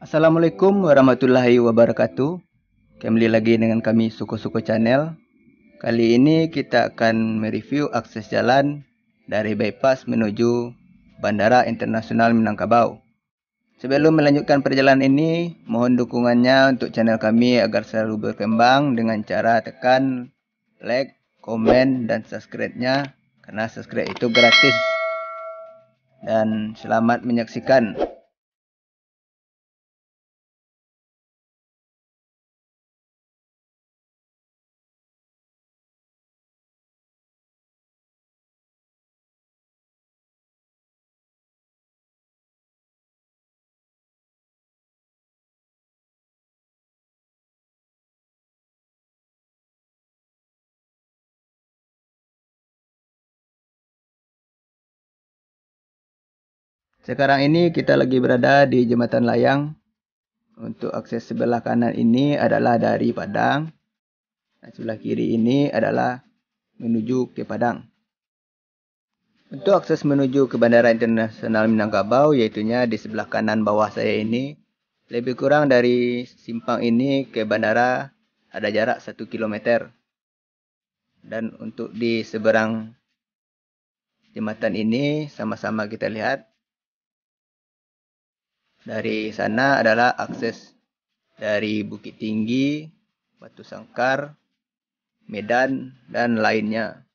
Assalamualaikum warahmatullahi wabarakatuh. Kembali lagi dengan kami Suko-Suko Channel. Kali ini kita akan mereview akses jalan dari bypass menuju Bandara Internasional Minangkabau. Sebelum melanjutkan perjalanan ini, mohon dukungannya untuk channel kami agar selalu berkembang dengan cara tekan like, komen, dan subscribe-nya karena subscribe itu gratis. Dan selamat menyaksikan. Sekarang ini kita lagi berada di Jembatan Layang. Untuk akses sebelah kanan ini adalah dari Padang. Dan sebelah kiri ini adalah menuju ke Padang. Untuk akses menuju ke Bandara Internasional Minangkabau, yaitunya di sebelah kanan bawah saya ini, lebih kurang dari simpang ini ke bandara ada jarak 1 kilometer. Dan untuk di seberang jembatan ini sama-sama kita lihat. Dari sana adalah akses dari Bukit Tinggi, Batu Sangkar, Medan, dan lainnya.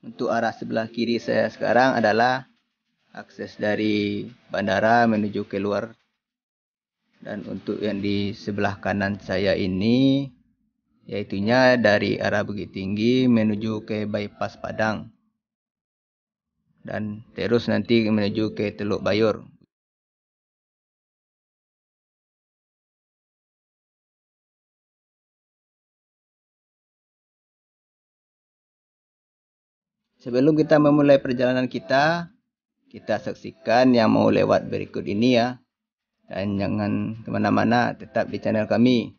Untuk arah sebelah kiri saya sekarang adalah akses dari bandara menuju keluar. Dan untuk yang di sebelah kanan saya ini, yaitunya dari arah Bukit Tinggi menuju ke bypass Padang. Dan terus nanti menuju ke Teluk Bayur. Sebelum kita memulai perjalanan kita saksikan yang mau lewat berikut ini ya. Dan jangan kemana-mana, tetap di channel kami.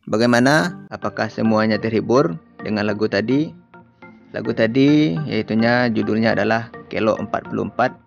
Bagaimana? Apakah semuanya terhibur dengan lagu tadi? Lagu tadi yaitunya judulnya adalah Kelo 44.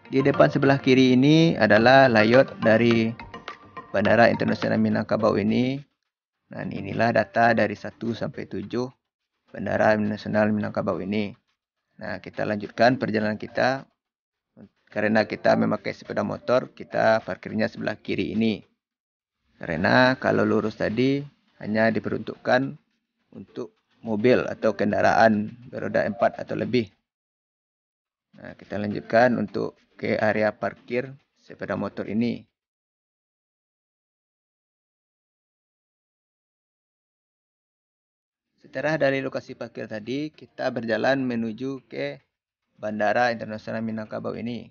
Di depan sebelah kiri ini adalah layout dari Bandara Internasional Minangkabau ini. Dan inilah data dari 1 sampai 7 Bandara Internasional Minangkabau ini. Nah, kita lanjutkan perjalanan kita. Karena kita memakai sepeda motor, kita parkirnya sebelah kiri ini. Karena kalau lurus tadi hanya diperuntukkan untuk mobil atau kendaraan beroda 4 atau lebih. Nah, kita lanjutkan untuk ke area parkir sepeda motor ini. Setelah dari lokasi parkir tadi, kita berjalan menuju ke Bandara Internasional Minangkabau ini.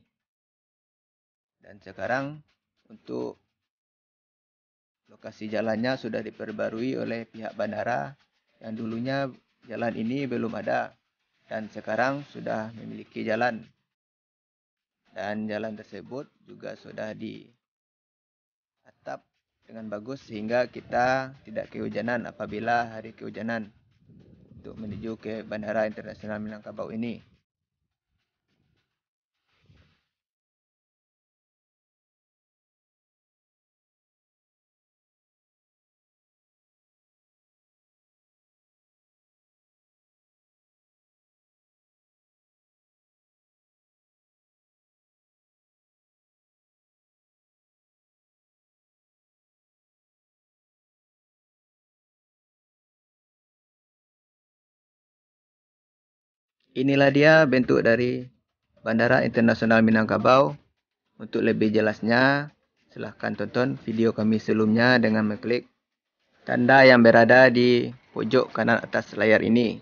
Dan sekarang untuk lokasi jalannya sudah diperbarui oleh pihak bandara, yang dulunya jalan ini belum ada dan sekarang sudah memiliki jalan. Dan jalan tersebut juga sudah diatap dengan bagus sehingga kita tidak kehujanan apabila hari kehujanan untuk menuju ke Bandara Internasional Minangkabau ini. Inilah dia bentuk dari Bandara Internasional Minangkabau. Untuk lebih jelasnya, silahkan tonton video kami sebelumnya dengan mengklik tanda yang berada di pojok kanan atas layar ini.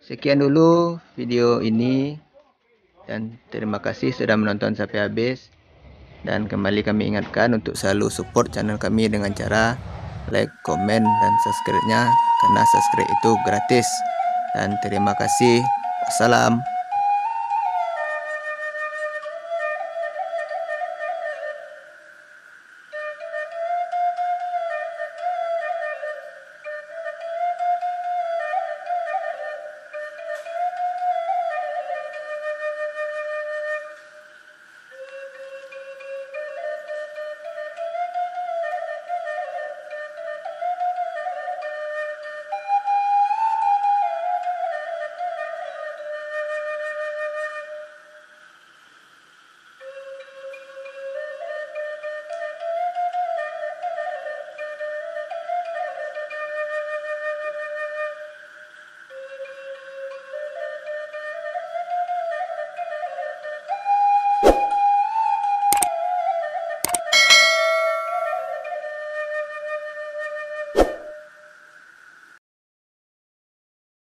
Sekian dulu video ini dan terima kasih sudah menonton sampai habis. Dan kembali kami ingatkan untuk selalu support channel kami dengan cara like, komen, dan subscribe-nya karena subscribe itu gratis. Dan terima kasih. Wassalam.